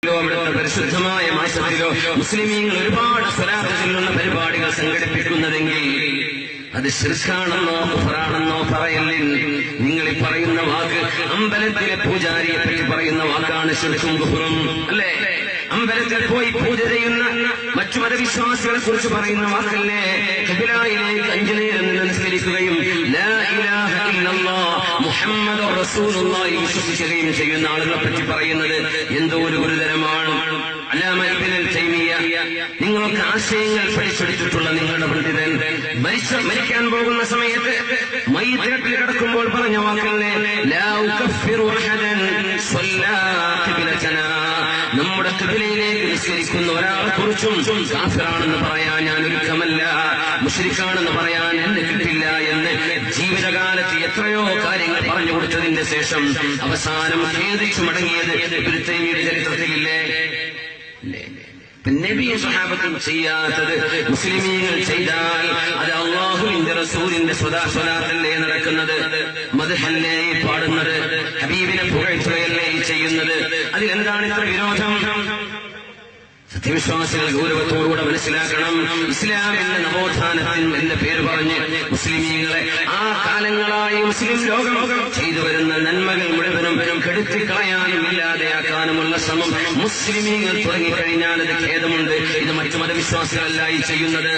അവിടുത്തെ പരിശുദ്ധമായ മാസത്തിലോ മുസ്ലിമീങ്ങൾ ഒരുപാട് സ്വലാത്ത് ചൊല്ലുന്ന പരിപാടികൾ സംഘടിപ്പിക്കുന്നതെങ്കിൽ അത് ശിർക്കാണെന്നോ കുഫറാണെന്നോ പറയലിൽ നിങ്ങൾ ഈ പറയുന്ന വാക്ക് അമ്പലത്തിലെ പൂജാരിയെ പറ്റി പറയുന്ന വാക്കാണ് ശിർക്കും കുഫറും അല്ലേ? അമ്പലത്തിൽ പോയി പൂജ ചെയ്യുന്ന മറ്റു മതവിശ്വാസികളെ കുറിച്ച് പറയുന്ന വാക്കല്ലേ? ഖിബിലയിലേക്ക് 5 നേരം നമസ്കരിക്കുകയും ലാ ഇലാഹ ഇല്ലല്ലാഹ് മുഹമ്മദുർ റസൂലുള്ളാഹി വിശ്വസിക്കുകയും ചെയ്യുന്ന ആളുകളെ പറ്റി പറയുന്നത് എന്തോ ഒരു ഗുരുതരമാണ്. അല്ലാമ ഇബ്നുൽ തൈമിയ്യ, നിങ്ങൾക്ക് ആശയങ്ങൾ പഠിച്ചെടുത്തിട്ടുള്ള നിങ്ങളുടെ പണ്ഡിതൻ മരിക്കാൻ പോകുന്ന സമയത്ത് മയ്യിത്തിൽ കിടക്കുമ്പോൾ പറഞ്ഞ വാക്കല്ലേ? ലാ ഉകഫിറു അഹദൻ സ്വല്ലാ ഖിബലതനാ, നമ്മുടെ ഖിബലയിലേക്ക് നിസ്കരിക്കുന്ന ഒരാളെ കുറിച്ചും കാഫിറാണെന്ന് പറയാൻ ഞാൻ ഒരുക്കമല്ല, മുശ്രിക്കാണെന്ന് പറയാൻ എന്നെ കിട്ടില്ല എന്ന് ജീവിതകാലത്ത് എത്രയോ കാര്യങ്ങൾ പറഞ്ഞു കൊടുത്തതിന്റെ ശേഷം അവസാനം ഖേദിച്ചു മടങ്ങിയത് ഇബ്നു തൈമിയ്യയുടെ ചരിത്രത്തിലില്ലേ? നബിയും സ്വഹാബത്തും ചെയ്യാത്തത് മുസ്ലിമീങ്ങൾ ചെയ്താൽ അത് അല്ലാഹുവിന്റെ റസൂലിന്റെ സ്വലാത്തല്ലേ നടക്കുന്നത്? മദ്ഹല്ലേ പാടുന്നത്? ഹബീബിനെ പുകഴ്ത്തുകയല്ലേ ചെയ്യുന്നത്? അതിലെന്താണ് ഇത്ര വിരോധം? സത്യവിശ്വാസികൾ ഗൗരവത്തോടുകൂടെ മനസ്സിലാക്കണം. ഇസ്ലാമിന്റെ നവോത്ഥാനത്തിന് എന്ന പേര് പറഞ്ഞ് മുസ്ലിമീങ്ങളെ ആ കാലങ്ങളായി മുസ്ലിം ലോകം ചെയ്തു വരുന്ന നന്മകൾ മുഴുവനും കെടുത്തിക്കളയാനും ഇല്ലാതെയാക്കാനുമുള്ള ശ്രമം മുസ്ലിമീങ്ങൾ തുടങ്ങിക്കഴിഞ്ഞാൽ അത് ഖേദമുണ്ട്. ഇത് മറ്റു മതവിശ്വാസികളല്ല ഈ ചെയ്യുന്നത്.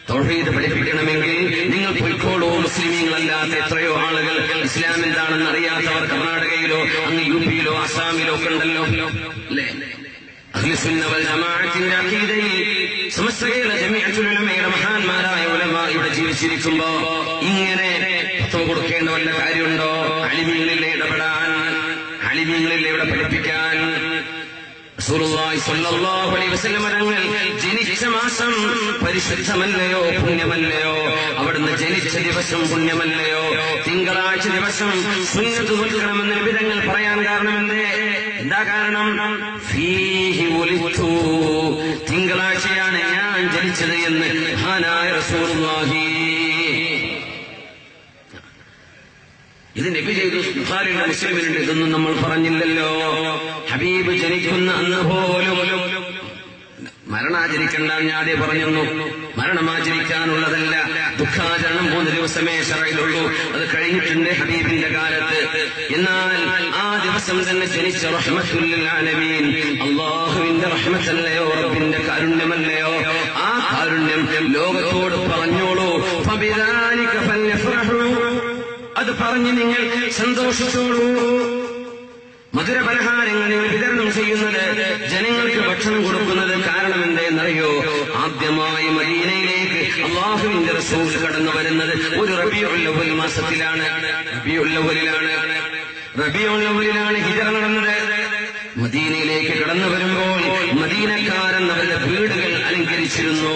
തൗഹീദ് പഠിപ്പിക്കണമെങ്കിൽ നിങ്ങൾ പൊയ്ക്കോളൂ. മുസ്ലിമീങ്ങളല്ലാത്ത എത്രയോ ആളുകൾ ഇസ്ലാം എന്താണെന്ന് അറിയാത്തവർ കർണാടകയിലോ അങ്ങ് യുപിയിലോ ആസാമിലോ ഒക്കെ ഉണ്ടല്ലോ അല്ലേ? അഹ്ലുസുന്ന വൽ ജമാഅത്തിന്റെ അഖീദയിൽ സമസ്തയിലെ ജമീഅത്തുൽ ഉലമയുടെ മഹാന്മാരായ ഉലമാ ഇവിടെ ജീവിച്ചിരിക്കുമ്പോ ഇങ്ങനെ ഫത്വ കൊടുക്കേണ്ട വല്ല കാര്യമുണ്ടോ? അലിമീങ്ങളിലെ ഇടപെടാൻ, അലിമീങ്ങളിലെ ഇവിടെ പഠിപ്പിക്കാൻ. റസൂലുള്ളാഹി സ്വല്ലല്ലാഹു അലൈഹി വസല്ലം തങ്ങൾ ജനിച്ച മാസം പരിശുദ്ധമല്ലയോ, പുണ്യമല്ലയോ? അവിടുന്ന് ജനിച്ച ദിവസം പുണ്യമല്ലയോ? തിങ്കളാഴ്ച ദിവസം സുന്നത്ത് നോക്കണമെന്ന് നബിതങ്ങൾ പറയാൻ കാരണമെന്തേ? എന്താ കാരണം? ഫീഹി ഉലിതു, തിങ്കളാഴ്ചയാണ് ഞാൻ ജനിച്ചത് എന്ന് മഹാനായ റസൂലുള്ളാഹി. ഇത് നബി ചെയ്തു, ബുഖാരിയുടെ മുസ്ലിമിനുണ്ട്. ഇതൊന്നും നമ്മൾ പറഞ്ഞില്ലല്ലോ. ഹബീബ് ജനിക്കുന്ന അന്ന് പോലും മരണാചരിക്കണ്ട ഞാൻ ആദ്യം പറഞ്ഞു. മരണമാചരിക്കാനുള്ളതല്ല, ദുഃഖാചരണം 3 ദിവസമേ ശറയിലുള്ളൂ. അത് കഴിഞ്ഞിട്ടുണ്ട് ഹബീബിന്റെ കാലത്ത്. എന്നാൽ ആ ദിവസം തന്നെ ജനിച്ച റഹ്മത്തുൽ ലിൽ ആലമീൻ, അല്ലാഹുവിന്റെ റഹ്മത്തല്ലയോ, റബ്ബിന്റെ കാരുണ്യമല്ലയോ? ആ കാരുണ്യം ലോകത്തോട് പറഞ്ഞോളൂ. ഫബിദാലിക ഫൽയഫ്റഹു, അത് പറഞ്ഞ് നിങ്ങൾ സന്തോഷിച്ചോളൂ. മധുരപലഹാരങ്ങൾ വിതരണം ചെയ്യുന്നത്, ജനങ്ങൾക്ക് ഭക്ഷണം കൊടുക്കുന്നത് കാരണം എന്തെന്നറിയോ? ആദ്യമായി മദീനയിലേക്ക് അല്ലാഹുവിന്റെ റസൂൽ കടന്നു വരുന്നത് ഒരു റബീഉൽ അവ്വൽ മാസത്തിലാണ്. റബീഉൽ അവ്വലിലാണ് ഹിജ്റ നടന്നത്. മദീനയിലേക്ക് കടന്നു വരുമ്പോൾ മദീനക്കാരൻ അവരുടെ വീടുകൾ അലങ്കരിച്ചിരുന്നു.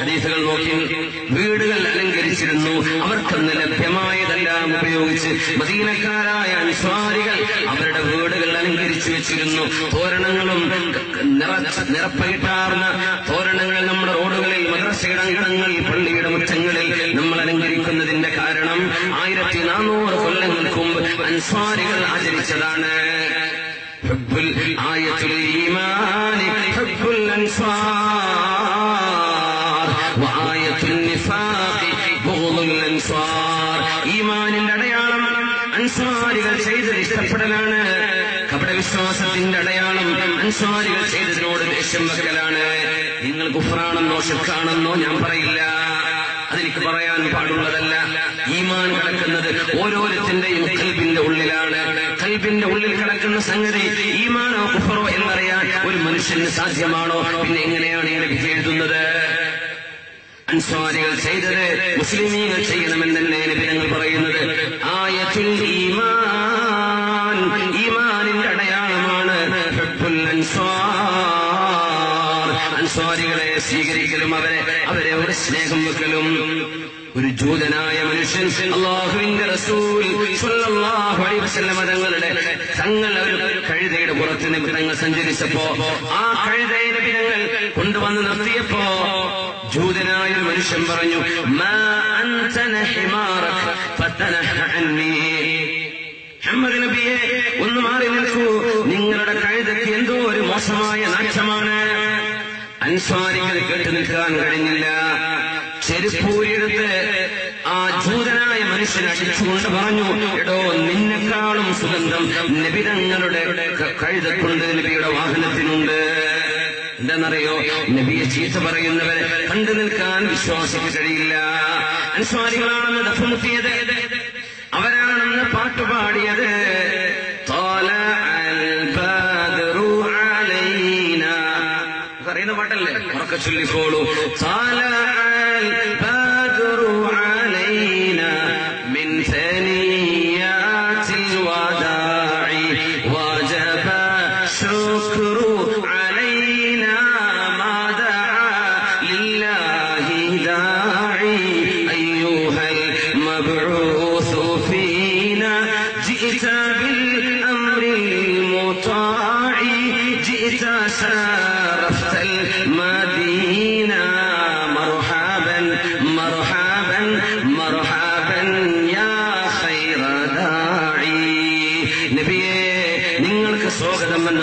ഹദീസുകൾ നോക്കി, വീടുകൾ അലങ്കരിച്ചിരുന്നു. അവർക്കന്ന് ലഭ്യമായതെല്ലാം ഉപയോഗിച്ച് മദീനക്കാരായ അൻസ്വാരികൾ അവരുടെ വീടുകൾ അലങ്കരിച്ചു വെച്ചിരുന്നു. തോരണങ്ങളും നിറപ്പകിട്ടാർന്ന തോരണങ്ങൾ നമ്മുടെ റോഡുകളിൽ, മദ്രസയുടെ അങ്കണങ്ങളിൽ, പള്ളിയുടെ മുറ്റങ്ങളിൽ നമ്മൾ അലങ്കരിക്കുന്നതിന്റെ കാരണം 1400 കൊല്ലങ്ങൾക്ക് മുമ്പ് അൻസ്വാരികൾ ആചരിച്ചതാണ്. ഹുബ്ബുൽ ആയത്തുൽ ഈമാനി ഹുബ്ബുൽ അൻസ്വാർ വആയത്തുൻ നിഫാഖി ബുഗ്ദുൽ അൻസ്വാർ. ഈമാനിന്റെ അടയാളം അൻസ്വാരികൾ ചെയ്തത് ഇഷ്ടപ്പെടലാണ്. കപടവിശ്വാസത്തിന്റെ അടയാളം അൻസ്വാരികൾ ചെയ്തതിനോട് ദേഷ്യം വെക്കലാണ്. നിങ്ങൾ കുഫ്റാണെന്നോ ശിർക്കാണെന്നോ ഞാൻ പറയില്ല, അതെനിക്ക് പറയാൻ പാടുള്ളതല്ല. ഈമാൻ കിടക്കുന്നത് ഓരോരുത്തന്റെയും ഖൽബിന്റെ ഉള്ളിലാണ്. ഖൽബിന്റെ ഉള്ളിൽ കിടക്കുന്ന സംഗതി ഈമാനോ കുഫറോ എന്നറിയാൻ ഒരു മനുഷ്യന് സാധ്യമാണോ? പിന്നെ എങ്ങനെയാണ് ഈ നബി എഴുതുന്നത്? അൻസ്വാരികൾ ചെയ്തത് മുസ്ലിമീങ്ങൾ ചെയ്യണമെന്നല്ലേ നബി തങ്ങൾ പറയുന്നത്? ആയത്തുൽ ഈമാൻ, ഈമാനിന്റെ അടയാളമാണ് ഹുബ്ബുൽ അൻസ്വാർ. അൻസ്വാരികളെ സ്വീകരിക്കലും അവരെ ഒരു സ്നേഹം വെക്കലും. ഒരു ജൂതനായ മനുഷ്യൻ അല്ലാഹുവിന്റെ റസൂൽ സ്വല്ലല്ലാഹു അലൈഹി വസല്ലം തങ്ങൾ ഒരു കഴുതയുടെ പുറത്ത് തങ്ങൾ സഞ്ചരിച്ചപ്പോ ആ കഴുതയെ നബി തങ്ങൾ കൊണ്ടുവന്ന് നിർത്തിയപ്പോ ജൂതനായ ഒരു മനുഷ്യൻ പറഞ്ഞു, മാ അൻത ഹിമാറക ഫതനഹ അന്നി. മുഹമ്മദ് നബിയെ ഒന്ന് മാറി നിൽക്കൂ, നിങ്ങളുടെ കഴുതയ്ക്ക് എന്തോ മോശമായ നാട്യമാണ്. അൻസ്വാരികൾ കേട്ടു നിൽക്കാൻ കഴിഞ്ഞില്ല. ചെരുപ്പൂരിയെടുത്ത് ആ ജൂതനായ മനുഷ്യൻ അടിച്ചുകൊണ്ട് പറഞ്ഞു, എടോ നിന്നെക്കാളും സുഗന്ധം നബിതങ്ങളുടെ കഴുതക്കുണ്ട്, നബിയുടെ വാഹനത്തിനുണ്ട്. എന്താണെന്നറിയോ, നബിയെ ചീത്ത പറയുന്നവരെ കണ്ടു നിൽക്കാൻ വിശ്വാസിക്ക് കഴിയില്ല. അൻസ്വാരികളാണെന്ന് ദഫ്മുട്ടിയത്, അവരാണെന്ന് പാട്ടുപാടിയത്. അറിയുന്ന പാട്ടല്ലേ, ഉറക്കെ ചൊല്ലിക്കോളൂ.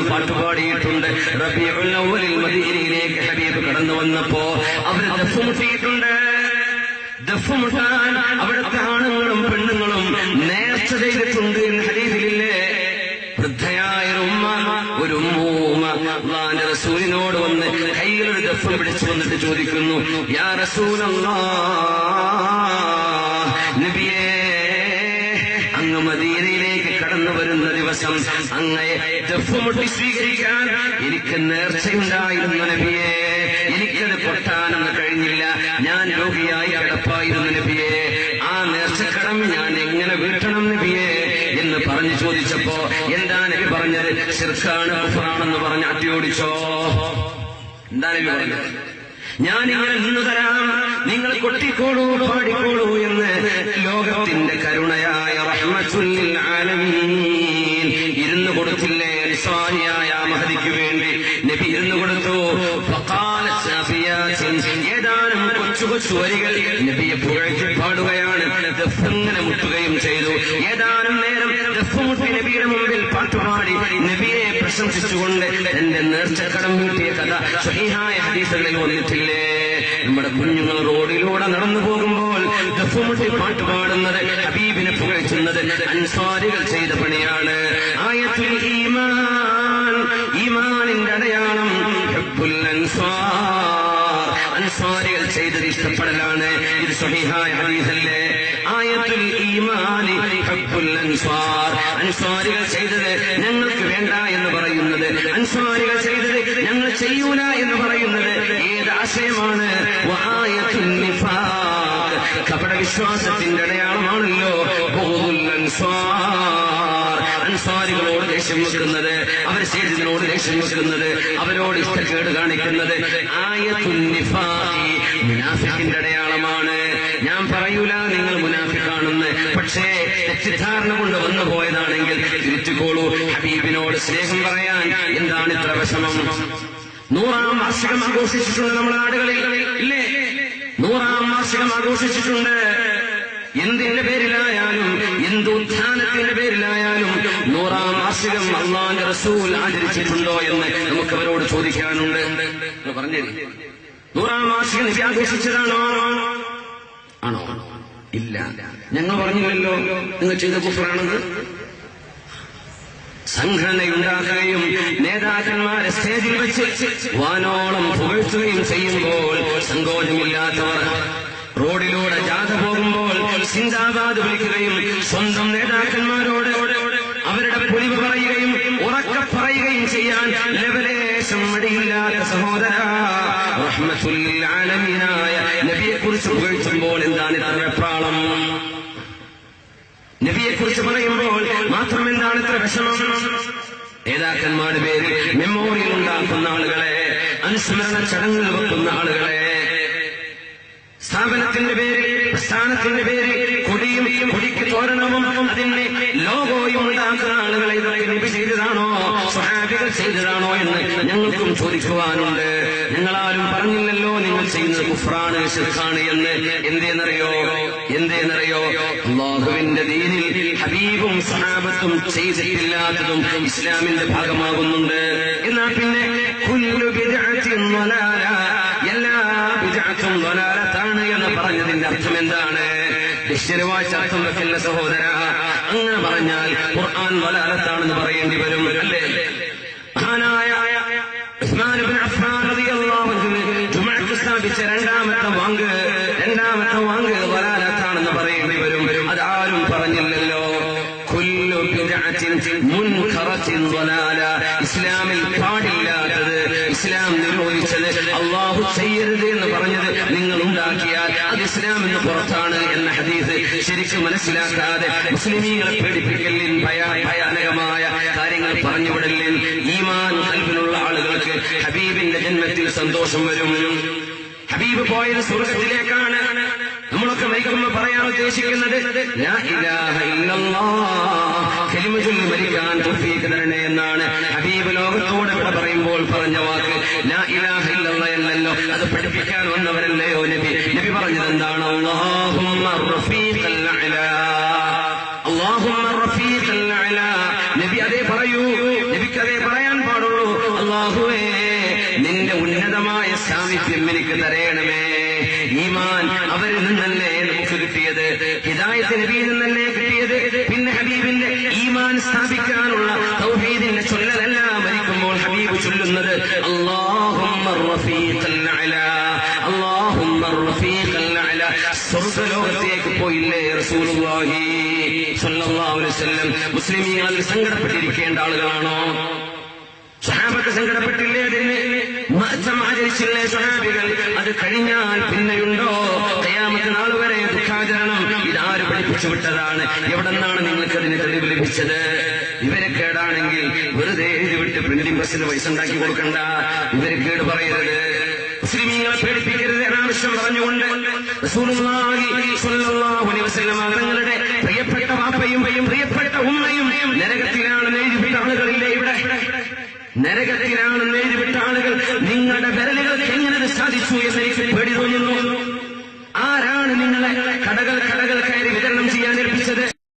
പാട്ടുപാടിയിട്ടുണ്ട്. റബീഉൽ അവ്വലിൽ മദീനയിലേക്ക് ഹബീബ് കടന്നു വന്നപ്പോ അവർ ദഫ്മുട്ടിയിട്ടുണ്ട്. ദഫ്മുട്ടാൻ അവിടുത്തെ ആണുങ്ങളും പെണ്ണുങ്ങളും നേർച്ച ചെയ്തിട്ടുണ്ട് എന്ന് ഹദീസിലില്ലേ. വൃദ്ധയായ ഒരു ഉമ്മ അല്ലാഹുവിന്റെ റസൂലിനോട് വന്ന് കയ്യിലൊരു ദഫ് പിടിച്ചു വന്നിട്ട് ചോദിക്കുന്നു, യാ റസൂലല്ലാഹ്, നബിയേ, അങ്ങ് മദീനയിലേക്ക് കടന്നു വരുന്ന ദിവസം അങ്ങയെ ദഫ്മുട്ടി സ്വീകരിക്കാൻ എനിക്ക് നേർച്ചയുണ്ടായിരുന്നു നബിയേ. എനിക്കത് കൊട്ടാനൊന്ന് കഴിഞ്ഞില്ല. ഞാൻ രോഗിയായി കിടപ്പായിരുന്നു നബിയേ. ആ നേർച്ചക്കടം ഞാൻ എങ്ങനെ വീട്ടണം നബിയേ എന്ന് പറഞ്ഞു ചോദിച്ചപ്പോ എന്താ നബി പറഞ്ഞത്? ശിർക്കാണ്, കുഫ്റാണെന്ന് പറഞ്ഞ് അട്ടിയോടിച്ചോ. എന്താ നബി പറഞ്ഞത്? ഞാനിങ്ങനെ നിന്നു തരാം, നിങ്ങൾ കൊട്ടിക്കോളൂ, പാടിക്കോളൂ എന്ന് ലോകത്തിന്റെ കരുണയായ റഹ്മത്തുൽ ലിൽ ആലമീൻ ഇരുന്നു കൊടുത്തില്ലേ അൻസാരിയായ മഹദിക്ക് വേണ്ടി? നബി ഇരുന്നു കൊടുത്തു. ഏതാനും കൊച്ചു കൊച്ചു വരികൾ നബിയെ പുകഴ്ത്തി പാടുകയാണ്. ദഫ്ങ്ങനെ മുട്ടുകയും ചെയ്തു. ഏതാനും നേരം ദഫ് മുട്ടി നബിയുടെ മുമ്പിൽ പാട്ടുപാടി നബിയെ പ്രശംസിച്ചുകൊണ്ട് എന്റെ നേർച്ചക്കടം വീട്ടിയ കഥ സ്വഹീഹായ ഹദീസുകളിൽ വന്നിട്ടില്ലേ? നമ്മുടെ കുഞ്ഞുങ്ങൾ റോഡിലൂടെ നടന്നു പോകുമ്പോൾ ദഫ്മുട്ടി പാട്ടുപാടുന്നത്, ഹബീബിനെ പുകഴ്ത്തുന്നത് അൻസാരികൾ ചെയ്ത പണിയാണ്. ആയത്തുൽ ഈമാൻ, ഈമാനിന്റെ അടയാളം ഹുബ്ബുൽ അൻസാർ, അൻസാരികൾ ചെയ്തത് ഇഷ്ടപ്പെടലാണ്. ഇത് സ്വഹീഹായ ഹദീസല്ലേ? ആയത്തുൽ ഈമാനി ഹുബ്ബുൽ അൻസാർ, അൻസാരികൾ ചെയ്തത് ഞങ്ങൾക്ക് വേണ്ട എന്ന് പറയുന്നത്, അൻസാരികൾ ചെയ്തത് ഞങ്ങൾ ചെയ്യൂല എന്ന് പറയുന്നത് ഏത് ആശയമാണ്? വആയത്തുൻ നിഫാഖ്, കപടവിശ്വാസത്തിന്റെ അടയാളമാണല്ലോ ബുഗ്ദുൽ അൻസാർ. അൻസാരികളോട് ദേഷ്യം വെക്കുന്നത്, അവർ ചെയ്തതിനോട് ദേഷ്യം വെക്കുന്നത്, അവരോട് ഇഷ്ടക്കേട് കാണിക്കുന്നത് ആയത്തുൻ നിഫാഖ്, മുനാഫിക്കിന്റെ അടയാളമാണ്. ഞാൻ പറയൂല നിങ്ങൾ മുനാഫിക്കാണെന്ന്, പക്ഷേ തെറ്റിദ്ധാരണ കൊണ്ട് വന്നു പോയതാണെങ്കിൽ തിരിച്ചുകോളൂ. ഹബീബിനോട് സ്നേഹം പറയാൻ എന്താണ് ഇത്ര വിഷമം? 100-ാം വാർഷികം ആഘോഷിച്ചിട്ടുണ്ട് നമ്മുടെ നാടുകളിൽ, ഇല്ലേ? 100-ാം വാർഷികം ആഘോഷിച്ചിട്ടുണ്ട്. എന്തിന്റെ പേരിലായാലും, എന്ത് ഉത്ഥാനത്തിന്റെ പേരിലായാലും 100-ാം വാർഷികം അല്ലാഹുവിന്റെ റസൂൽ ആചരിച്ചിട്ടുണ്ടോ എന്ന് നമുക്ക് അവരോട് ചോദിക്കാനുണ്ട്. പറഞ്ഞു, 100-ാം വാർഷികം നബി ആഘോഷിച്ചതാണോ? ആണോ? ഇല്ല. ഞങ്ങൾ പറഞ്ഞില്ലല്ലോ നിങ്ങൾ ചെയ്ത കുഫ്റാണെന്ന്. സംഘടനയുണ്ടാക്കുകയും നേതാക്കന്മാരെ സ്റ്റേജിൽ വെച്ച് വാനോളം പുകഴ്ത്തുകയും ചെയ്യുമ്പോൾ സങ്കോചമില്ലാത്തവർ റോഡിലൂടെ ജാഥ പോകുമ്പോൾ സിന്ദാബാദ് വിളിക്കുകയും സ്വന്തം നേതാക്കന്മാരോട് അവരുടെ പൊലിവ് പറയുകയും ഉറക്കെ പറയുകയും ചെയ്യാൻ ലെവലേശം മടിയില്ലാത്ത സഹോദര, റഹ്മത്തുൽ ലിൽ ആലമീനായ നബിയെക്കുറിച്ച് പുകഴ്ത്തുമ്പോൾ എന്താണ് ഇത്ര വെപ്രാളം? നബിയെക്കുറിച്ച് പറയുമ്പോൾ മാത്രം എന്താണ് ഇത്ര വിഷമം? നേതാക്കന്മാരുടെ പേരിൽ മെമ്മോറിയൽ ഉണ്ടാക്കുന്ന ആളുകളെ, അനുസ്മരണ ചടങ്ങുകൾ വെക്കുന്ന ആളുകളെ, സ്ഥാപനത്തിന്റെ പേരിൽ, പ്രസ്ഥാനത്തിന്റെ പേരിൽ കൊടിയും കൊടിക്ക് തോരണവും അതിന്റെ ലോഗോയും ഉണ്ടാക്കുന്ന ആളുകളെ ഇതൊക്കെ നബി ചെയ്തതാണോ, സ്വഹാബികൾ ചെയ്തതാണോ എന്ന് ഞങ്ങൾക്കും ചോദിക്കുവാനുണ്ട്. ഞങ്ങളാരും പറഞ്ഞില്ലല്ലോ നിങ്ങൾ ചെയ്യുന്നത് കുഫ്റാണ്, ശിർക്കാണ് എന്ന്. എന്തേന്നറിയോ? അല്ലാഹുവിന്റെ ദീനിൽ ഹബീബും സ്വഹാബത്തും ചെയ്തിട്ടില്ലാത്തതും ഇസ്ലാമിന്റെ ഭാഗമാകുന്നുണ്ട്. എന്നാൽ പിന്നെ സഹോദര. അങ്ങനെ പറഞ്ഞാൽ ഖുർആൻ വലാലത്താണെന്ന് പറയേണ്ടി വരും, അല്ലേ? മഹാനായ ഉസ്മാൻ ഇബ്നു അഫ്ഫാൻ റളിയല്ലാഹു അൻഹു ജുമുഅക്ക് സ്ഥാപിച്ച രണ്ടാമത്തെ വാങ്ക് വലാലത്താണെന്ന് പറയേണ്ടി വരും. അതാരും പറഞ്ഞില്ലല്ലോ. കുല്ലു ബിദ്അത്തിൻ മുൻകറത്തിൻ വലാല. ഇസ്ലാമിൽ പാടില്ലാത്തത്, ഇസ്ലാം നിരോധിച്ചത്, അല്ലാഹു ചെയ്യരുത് എന്ന് പറഞ്ഞത് നിങ്ങൾ ഉണ്ടാക്കിയാൽ അത് ഇസ്ലാമിന് പുറത്താണ് എന്ന ഹദീസ് ശരിക്കും മനസ്സിലാക്കാതെ മുസ്ലിമീങ്ങളെ പേടിപ്പിക്കലിൻ, ഭയാനകമായ കാര്യങ്ങൾ പറഞ്ഞുവിടലിൻ. ഈമാൻ ഖൽബിലുള്ള ആളുകൾക്ക് ഹബീബിന്റെ ജന്മത്തിൽ സന്തോഷം വരും. ഹബീബ് പോയത് സ്വർഗത്തിലേക്കാണ്. നമ്മളൊക്കെ മരിക്കുമ്പോൾ പറയാൻ ഉദ്ദേശിക്കുന്നത് ലാ ഇലാഹ ഇല്ലല്ലാഹ്, കലിമ ചൊല്ലി മരിക്കാൻ തൗഫീഖ് തരണേ എന്നാണ്. ഹബീബ് ലോകത്തോട് ഇവിടെ പറയുമ്പോൾ പറഞ്ഞ വാക്ക് ലാ ഇലാഹ ഇല്ലല്ലാഹ് എന്നല്ലോ. അത് പഠിപ്പിക്കാൻ വന്നവരല്ലയോ നബി. നബി പറഞ്ഞത് എന്താണ്? അല്ലാഹുമ്മ റഫീഖൽ അഅ്ലാ, അല്ലാഹുമ്മ റഫീഖൽ അഅ്ലാ. നബി അതേ പറയൂ, നബിക്ക് അതേ പറയാൻ പാടുള്ളൂ. അല്ലാഹുവേ, നിന്റെ ഉന്നതമായ സാമീപ്യം എനിക്ക് തരയണമേ. ഈമാൻ അവരിൽ നിന്നല്ലേ നമുക്ക് കിട്ടിയത്, ഹിദായത്ത് നബിയിൽ നിന്നല്ലേ കിട്ടിയത്. പിന്നെ ഹബീബിന്റെ ഈമാൻ സ്ഥാപിക്കാനുള്ള തൗഹീദിന്റെ ചൊല്ലലെല്ലാം മരിക്കുമ്പോൾ ഹബീബ് ചൊല്ലുന്നത് അല്ലാഹുമ്മ റഫീഖൽ അഅ്ലാ, അല്ലാഹുമ്മ റഫീഖൽ അഅ്ലാ. സ്വർഗ്ഗലോകത്തേക്ക് പോയില്ലേ റസൂലുള്ളാഹി സ്വല്ലല്ലാഹു അലൈഹി വസല്ലം? മുസ്ലിമീങ്ങൾ സങ്കടപ്പെട്ടിരിക്കേണ്ട ആളുകളാണോ? സ്വഹാബത്ത് സങ്കടപ്പെട്ടില്ലേ? അതിന് മഹത്വം ആചരിച്ചില്ലേ സ്വഹാബികൾ? അത് കഴിഞ്ഞാൽ പിന്നെയുണ്ടോ? ഖിയാമത്ത് നാൾ വരെ ദുഃഖാചരണം. ഇതാര് പഠിപ്പിച്ചു വിട്ടതാണ്? എവിടെന്നാണ് നിങ്ങൾക്ക് അതിന് തെളിവ് ലഭിച്ചത്? ഇവരെ കേടാണെങ്കിൽ വെറുതെ എഴുതിവിട്ട് പ്രിന്റിംഗ് പ്രസിന് പൈസ ഉണ്ടാക്കി കൊടുക്കണ്ട. ഇവരെ കേട് പറയരുത്, മുസ്ലിമീങ്ങളെ പേടിപ്പിക്കരുത് എന്നാവശ്യം പറഞ്ഞുകൊണ്ട് റസൂലുള്ളാഹി സ്വല്ലല്ലാഹു അലൈഹി വസല്ലം തങ്ങളുടെ പ്രിയപ്പെട്ട വാപ്പയും പ്രിയപ്പെട്ട ഉമ്മയും നരകത്തിലാണെന്ന് എഴുതിവിട്ട ആളുകളില്ലേ ഇവിടെ? നരകത്തിലാണെന്ന് എഴുതിവിട്ട ആളുകൾ നിങ്ങളുടെ വിരലുകൾക്ക് എങ്ങനെ സാധിച്ചു എന്ന് എനിക്ക്